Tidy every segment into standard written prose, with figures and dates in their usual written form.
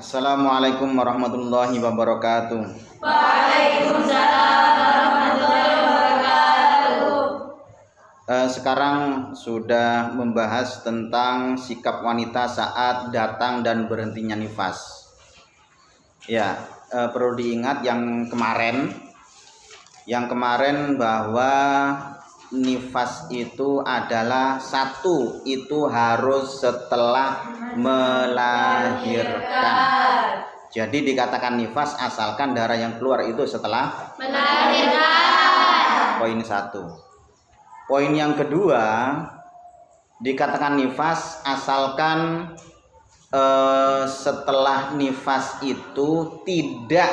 Assalamualaikum warahmatullahi wabarakatuh. Waalaikumsalam warahmatullahi wabarakatuh. Sekarang sudah membahas tentang sikap wanita saat datang dan berhentinya nifas. Ya, perlu diingat yang kemarin bahwa nifas itu adalah satu, itu harus setelah melahirkan. Jadi dikatakan nifas asalkan darah yang keluar itu setelah Melahirkan. Poin satu. Poin yang kedua, dikatakan nifas asalkan setelah nifas itu tidak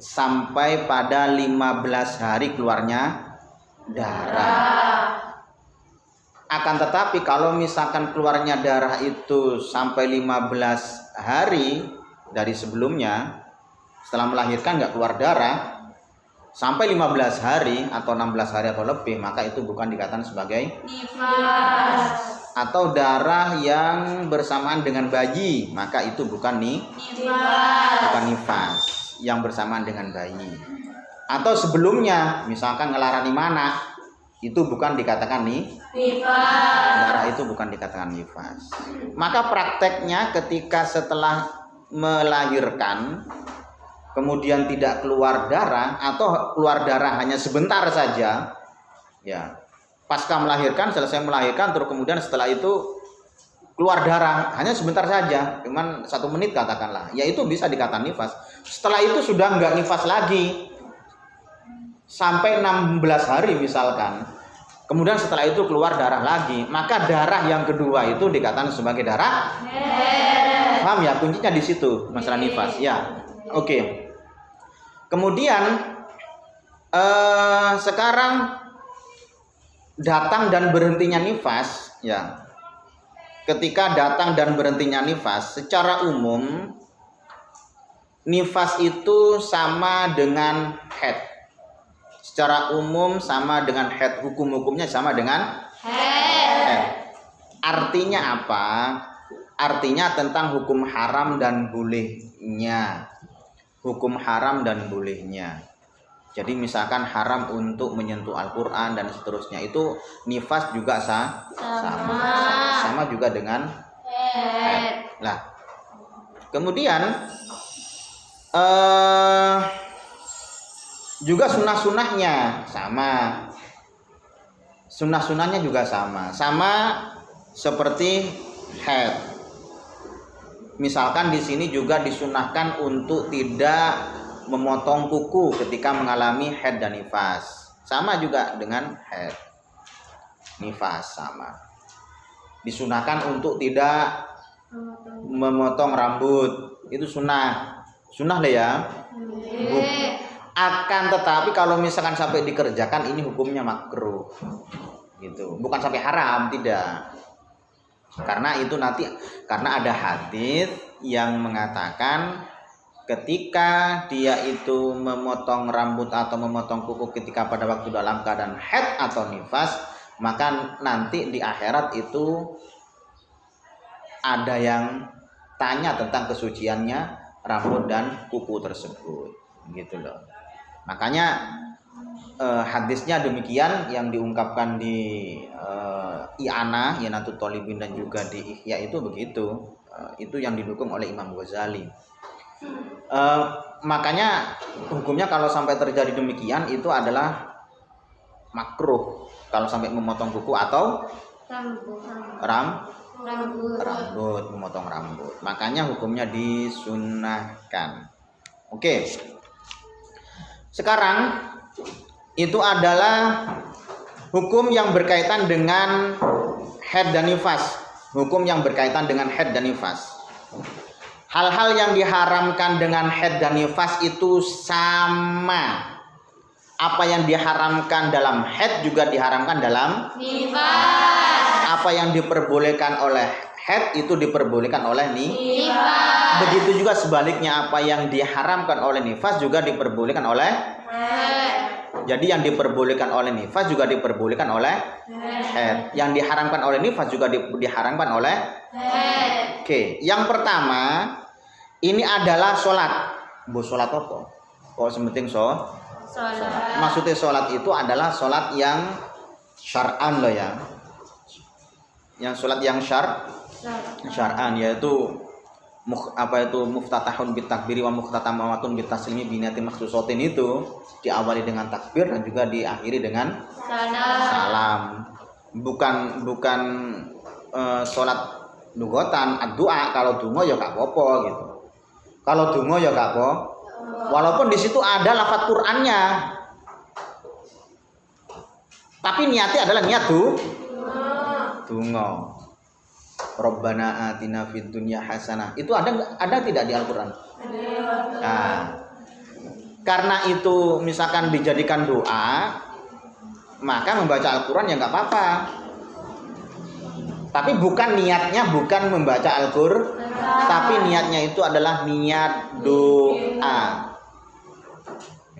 sampai pada 15 hari keluarnya darah. Akan tetapi kalau misalkan keluarnya darah itu sampai 15 hari dari sebelumnya, setelah melahirkan nggak keluar darah sampai 15 hari atau 16 hari atau lebih, maka itu bukan dikatakan sebagai Nifas. atau darah yang bersamaan dengan bayi, maka itu bukan nifas yang bersamaan dengan bayi. Atau sebelumnya, misalkan ngelarani mana, itu bukan dikatakan Nifas. darah itu bukan dikatakan nifas. Maka prakteknya ketika setelah melahirkan kemudian tidak keluar darah atau keluar darah hanya sebentar saja, ya, pasca melahirkan, selesai melahirkan, terus kemudian setelah itu keluar darah hanya sebentar saja, cuman 1 menit katakanlah, ya itu bisa dikatakan nifas. Setelah itu sudah nggak nifas lagi sampai 16 hari misalkan, kemudian setelah itu keluar darah lagi, maka darah yang kedua itu dikatakan sebagai darah haid. Paham ya, kuncinya di situ masalah nifas ya. Oke. Kemudian sekarang datang dan berhentinya nifas, ya. Ketika datang dan berhentinya nifas, secara umum nifas itu sama dengan haid. Secara umum sama dengan haid, hukum-hukumnya sama dengan haid. Artinya apa? Artinya tentang hukum haram dan bolehnya. Hukum haram dan bolehnya. Jadi misalkan haram untuk menyentuh Al-Quran dan seterusnya, itu nifas juga sama juga dengan haid. Nah, kemudian juga sunnah-sunnahnya sama. Sunnah-sunnahnya juga sama seperti haid. Misalkan di sini juga disunahkan untuk tidak memotong kuku ketika mengalami haid dan nifas. Sama juga dengan haid. Nifas sama. Disunahkan untuk tidak memotong rambut. Itu sunnah. Sunnah deh ya. Akan tetapi kalau misalkan sampai dikerjakan, ini hukumnya makruh. Gitu. Bukan sampai haram, tidak. Karena itu nanti, karena ada hadis yang mengatakan ketika dia itu memotong rambut atau memotong kuku ketika pada waktu dalam keadaan haid atau nifas, maka nanti di akhirat itu ada yang tanya tentang kesuciannya rambut dan kuku tersebut, gitu loh. Makanya hadisnya demikian yang diungkapkan di I'anah, I'anatul Thalibin, dan juga di Ihya itu begitu. Itu yang didukung oleh Imam Ghazali. Makanya hukumnya kalau sampai terjadi demikian itu adalah makruh kalau sampai memotong kuku atau rambut, memotong rambut. Makanya hukumnya disunnahkan. Oke. Sekarang itu adalah hukum yang berkaitan dengan haid dan nifas. Hukum yang berkaitan dengan haid dan nifas. Hal-hal yang diharamkan dengan haid dan nifas itu sama. Apa yang diharamkan dalam haid juga diharamkan dalam Nifas. Apa yang diperbolehkan oleh haid itu diperbolehkan oleh Nifas. Begitu juga sebaliknya, apa yang diharamkan oleh nifas juga diperbolehkan oleh Haid. Jadi yang diperbolehkan oleh nifas juga diperbolehkan oleh haid. Yang diharamkan oleh nifas juga diharamkan oleh haid. Oke, yang pertama ini adalah sholat. Bu sholat apa? Kok sementing Sholat. Maksudnya sholat itu adalah sholat yang syar'an loh ya. Yang sholat yang syar'an yaitu muftatahun bitakbiri wa muftatamatun bitaslimi binati makhsusatin, itu diawali dengan takbir dan juga diakhiri dengan salam. Bukan sholat lugotan doa. Kalau dungo ya gak apa-apa gitu. Kalau dungo ya gak apa. Walaupun di situ ada lafaz Qur'annya. Tapi niatnya adalah niat dungo. Rabbana atina fid dunya hasanah. Itu ada tidak di Al-Qur'an? Nah, karena itu misalkan dijadikan doa, maka membaca Al-Qur'an ya nggak apa-apa. Tapi bukan niatnya bukan membaca Al-Qur'an, tapi niatnya itu adalah niat doa.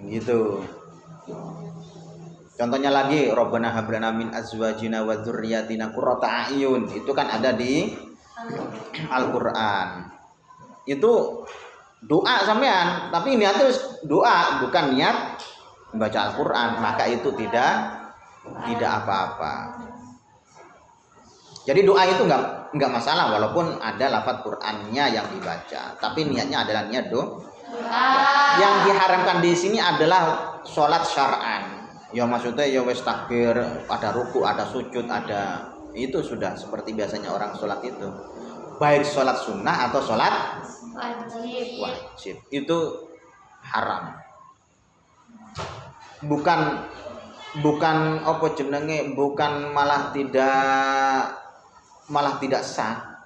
Gitu. Contohnya lagi, Rabbana hab lana min azwajina wa dzurriyyatina qurrata a'yun. Itu kan ada di Al-Qur'an. Itu doa sampean, tapi niatnya doa, bukan niat membaca Al-Qur'an, maka itu tidak apa-apa. Jadi doa itu enggak masalah walaupun ada lafaz Qur'annya yang dibaca, tapi niatnya adalah niat doa. Yang diharamkan di sini adalah sholat syar'an. Ya maksudnya ya wis takbir, ada ruku, ada sujud, ada itu sudah seperti biasanya orang sholat itu. Baik sholat sunnah atau sholat wajib itu haram. Bukan apa jenenge, bukan malah tidak sah.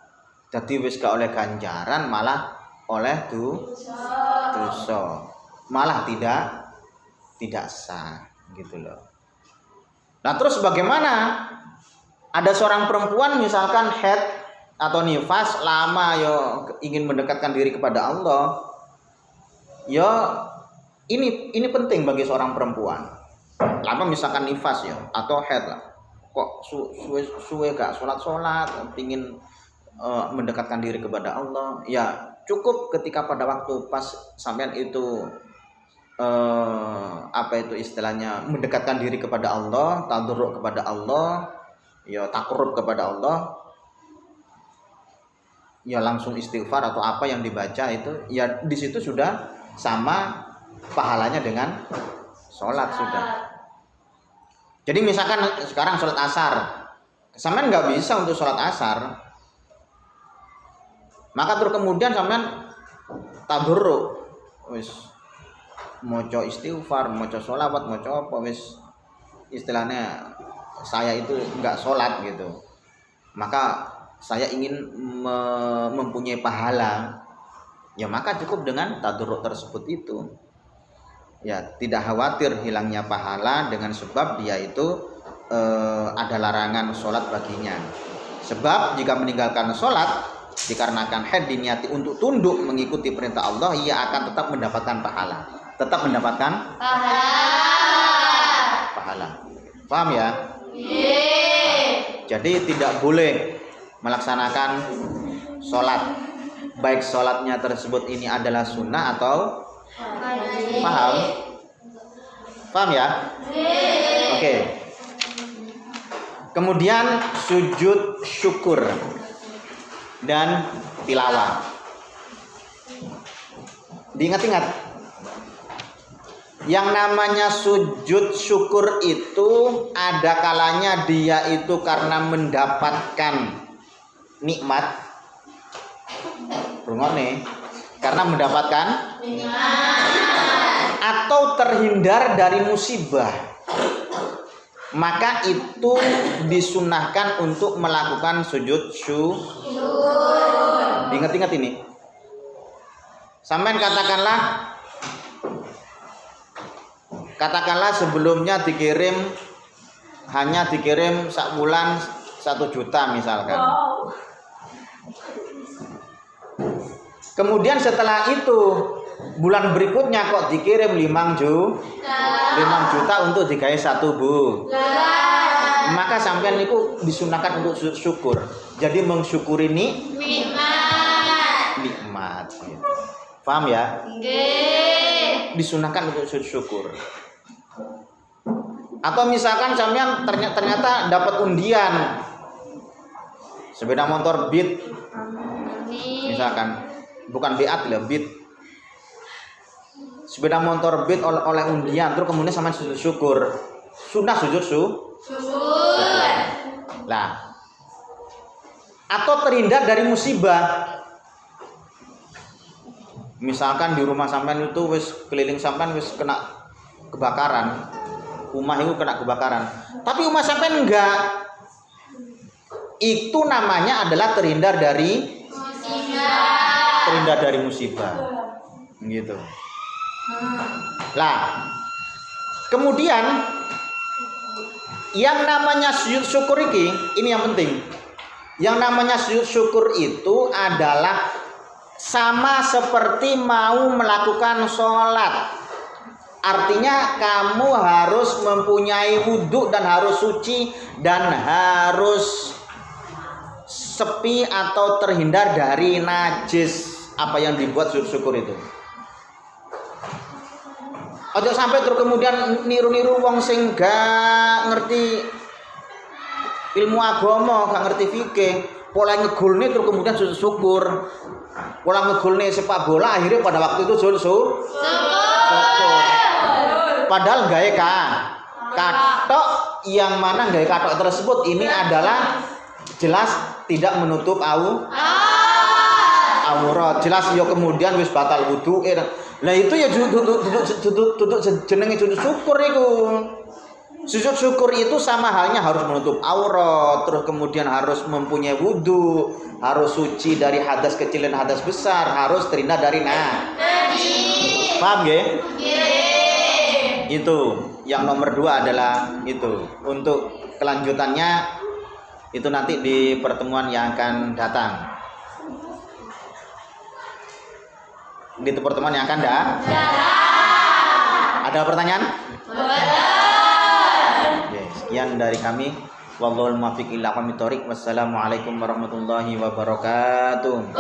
Jadi wis gak oleh ganjaran, malah oleh dosa. Malah tidak sah gitu loh. Nah terus bagaimana ada seorang perempuan misalkan haid atau nifas lama yo ingin mendekatkan diri kepada Allah, yo ini penting bagi seorang perempuan. Lama misalkan nifas yo atau haid lah, kok suwe gak sholat ingin mendekatkan diri kepada Allah, ya cukup ketika pada waktu pas sampean itu istilahnya mendekatkan diri kepada Allah, tadarruk kepada Allah, ya takarrub kepada Allah, ya langsung istighfar atau apa yang dibaca itu, ya di situ sudah sama pahalanya dengan sholat sudah. Jadi misalkan sekarang sholat asar, sampean nggak bisa untuk sholat asar, maka terus kemudian sampean tadarruk, wis moco istighfar, moco sholawat, moco apa wis istilahnya saya itu enggak sholat gitu, maka saya ingin mempunyai pahala, ya maka cukup dengan tadarruk tersebut itu, ya tidak khawatir hilangnya pahala dengan sebab dia itu ada larangan sholat baginya. Sebab jika meninggalkan sholat dikarenakan haid diniati untuk tunduk mengikuti perintah Allah, ia akan tetap mendapatkan pahala. Pahala. Paham ya? Jadi tidak boleh melaksanakan sholat, baik sholatnya tersebut ini adalah sunnah atau paham ya? Oke. Kemudian sujud syukur dan tilawah. Diingat-ingat, yang namanya sujud syukur itu ada kalanya dia itu karena mendapatkan nikmat, rungone, karena mendapatkan nikmat, atau terhindar dari musibah, maka itu disunahkan untuk melakukan sujud syukur. Ingat-ingat ini. Sampean katakanlah sebelumnya hanya dikirim sak bulan 1 juta misalkan. Kemudian setelah itu bulan berikutnya kok dikirim 5 juta untuk digawe 1 bulan. Maka sampean itu disunahkan untuk syukur. Jadi mensyukuri nikmat. nikmat gitu. Paham ya? Nggih. Disunahkan untuk sujud syukur. Atau misalkan sampean ternyata dapat undian sepeda motor Beat, misalkan bukan Beat lah, Beat. Sepeda motor Beat oleh undian, terus kemudian sampean sujud syukur. Sunnah sujud syukur. Nah, atau terhindar dari musibah. Misalkan di rumah sampean itu wis keliling sampean wis kena kebakaran. Rumah itu kena kebakaran. Tapi rumah sampean enggak. Itu namanya adalah terhindar dari musibah. Gitu. Lah, kemudian yang namanya sujud syukur ini yang penting. Yang namanya sujud syukur itu adalah sama seperti mau melakukan sholat. Artinya kamu harus mempunyai wudhu dan harus suci dan harus sepi atau terhindar dari najis apa yang dibuat sujud syukur itu. Ojo sampai terus kemudian niru-niru wong sing gak ngerti ilmu agama, gak ngerti fikih, pola ngegulne terus kemudian sujud syukur. Pola ngegulne sepak bola akhirnya pada waktu itu sujud syukur. Padahal gawe katok yang mana gawe katok tersebut ini adalah jelas tidak menutup aurat. Jelas ya kemudian wis batal wudu. Lah itu ya duduk jenenge sujud syukur itu. Sujud syukur itu sama halnya harus menutup aurat, terus kemudian harus mempunyai wudu, harus suci dari hadas kecil dan hadas besar, harus terhindar dari najis. Paham ya? Itu yang nomor 2 adalah itu. Untuk kelanjutannya itu nanti di pertemuan yang akan datang. Di pertemuan yang akan datang. Ada pertanyaan? Oke, sekian dari kami. Wallahul muwaffiq ila aqwamit thoriq. Wassalamualaikum warahmatullahi wabarakatuh.